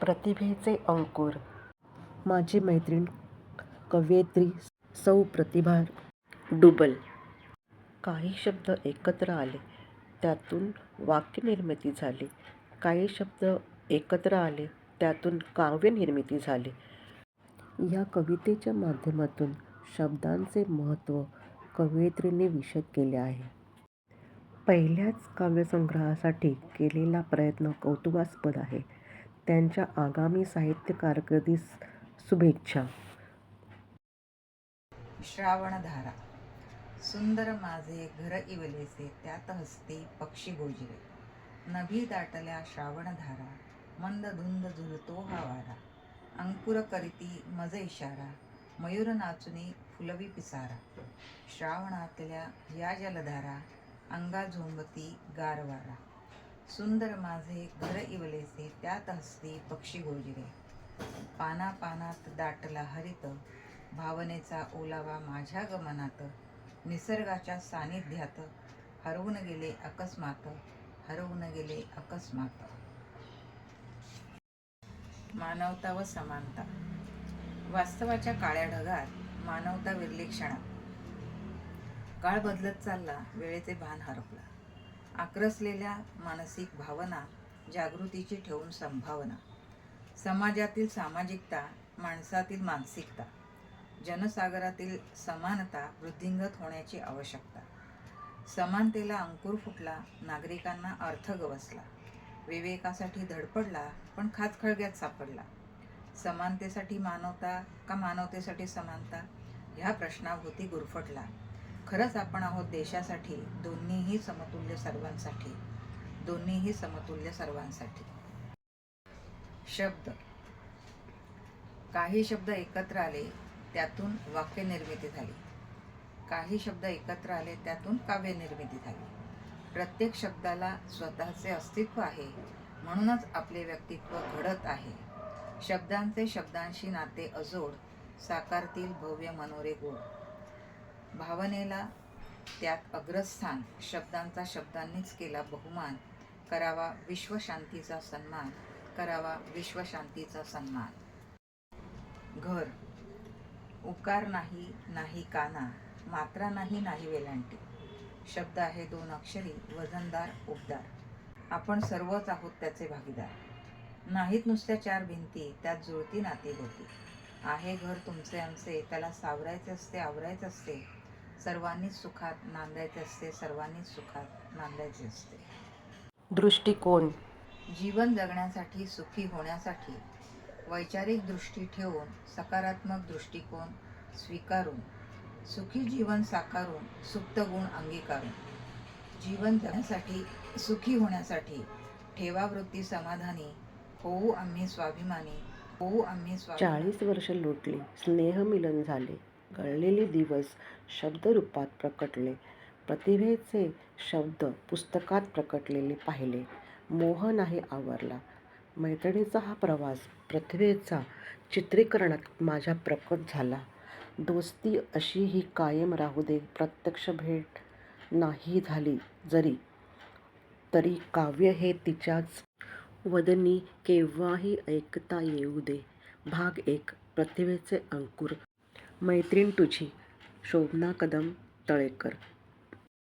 प्रतिभेचे अंकुर. माझी मैत्रीण कवयित्री सौ. प्रतिभा डुबल. काही शब्द एकत्र आले, त्यातून वाक्यनिर्मिती झाली. काही शब्द एकत्र आले, त्यातून काव्यनिर्मिती झाली. या कवितेच्या माध्यमातून शब्दांचे महत्त्व कवयित्रीने विशद केले आहे. पहिल्याच काव्यसंग्रहासाठी केलेला प्रयत्न कौतुकास्पद आहे. त्यांच्या आगामी साहित्य कारकिर्दीस शुभेच्छा. श्रावणधारा. सुंदर माझे घर इवलेसे, त्यात हसते पक्षी गोजिरे. नभी दाटल्या श्रावणधारा, मंद धुंद झुलतो हा वारा. अंकुर करीती मज इशारा, मयूर नाचुनी फुलवी पिसारा. श्रावणातल्या या जलधारा, अंगा झोंबती गारवारा. सुंदर माझे घर इवलेसे, त्यात हसते पक्षी गोजिरे. पाना पानात दाटला हरित, भावनेचा ओलावा माझ्या गमनात. निसर्गाच्या सानिध्यात हरवून गेले अकस्मात, हरवून गेले अकस्मात. मानवता व समानता. वास्तवाच्या काळ्या ढगात मानवता विरली क्षणात. काळ बदलत चालला, वेळेचे भान हरपला. आक्रसलेल्या मानसिक भावना, जागृतीची ठेवून संभावना. समाजातील सामाजिकता, माणसातील मानसिकता. जनसागरातील समानता वृद्धिंगत होण्याची आवश्यकता. समानतेला अंकुर फुटला, नागरिकांना अर्थ गवसला. विवेकासाठी धडपडला, पण खाचखळग्यात सापडला. समानतेसाठी मानवता का मानवतेसाठी समानता, ह्या प्रश्नाभोवती गुरफटला. खरंच आपण आहोत देशासाठी, दोन्हीही समतुल्य सर्वांसाठी, दोन्हीही समतुल्य सर्वांसाठी. शब्द. काही शब्द एकत्र आले, त्यातून वाक्यनिर्मिती झाली. काही शब्द एकत्र आले, त्यातून काव्यनिर्मिती झाली. प्रत्येक शब्दाला स्वतःचे अस्तित्व आहे, म्हणूनच आपले व्यक्तित्व घडत आहे. शब्दांचे शब्दांशी नाते अजोड, साकारतील भव्य मनोरे गोड. भावनेला त्यात अग्रस्थान, शब्दांचा शब्दांनीच केला बहुमान. करावा विश्वशांतीचा सन्मान, करावा विश्वशांतीचा सन्मान. घर. उकार नाही, नाही काना, मात्रा नाही, नाही वेलांटी. शब्द आहे दोन अक्षरी, वजनदार उबदार. आपण सर्वच आहोत त्याचे भागीदार. नाहीत नुसत्या चार भिंती, त्यात जुळती नाती होती. आहे घर तुमचे आमचे, त्याला सावरायचे असते, आवरायचे असते. सर्वांनीच सुखात नांदायचे असते, सर्वांनीच सुखात नांदायचे असते. दृष्टिकोन. जीवन जगण्यासाठी, सुखी होण्यासाठी वैचारिक दृष्टी ठेवून, सकारात्मक दृष्टिकोन स्वीकारून, सुखी जीवन साकारून, सुप्त गुण अंगीकारून. जीवन जगण्यासाठी, सुखी होण्यासाठी ठेवा वृत्ती समाधानी, होऊ आम्ही स्वाभिमानी, होऊ आम्ही स्वाभिमानी. 40 वर्ष लुटली, स्नेहमिलन झाले, गळलेले दिवस शब्दरूपात प्रकटले. प्रतिभेचे शब्द पुस्तकात प्रकटलेले पाहिले, मोह नाही आवरला. मैत्रिणीचा हा प्रवास प्रतिभेचा चित्रीकरणात माझ्या प्रकट झाला. दोस्ती अशी ही कायम राहू दे, प्रत्यक्ष भेट नाही झाली जरी, तरी काव्य हे तिच्याच वदनी केव्हाही ऐकता येऊ दे. भाग 1. प्रतिभेचे अंकुर. मैत्रीण तुझी. शोभना कदम तळेकर.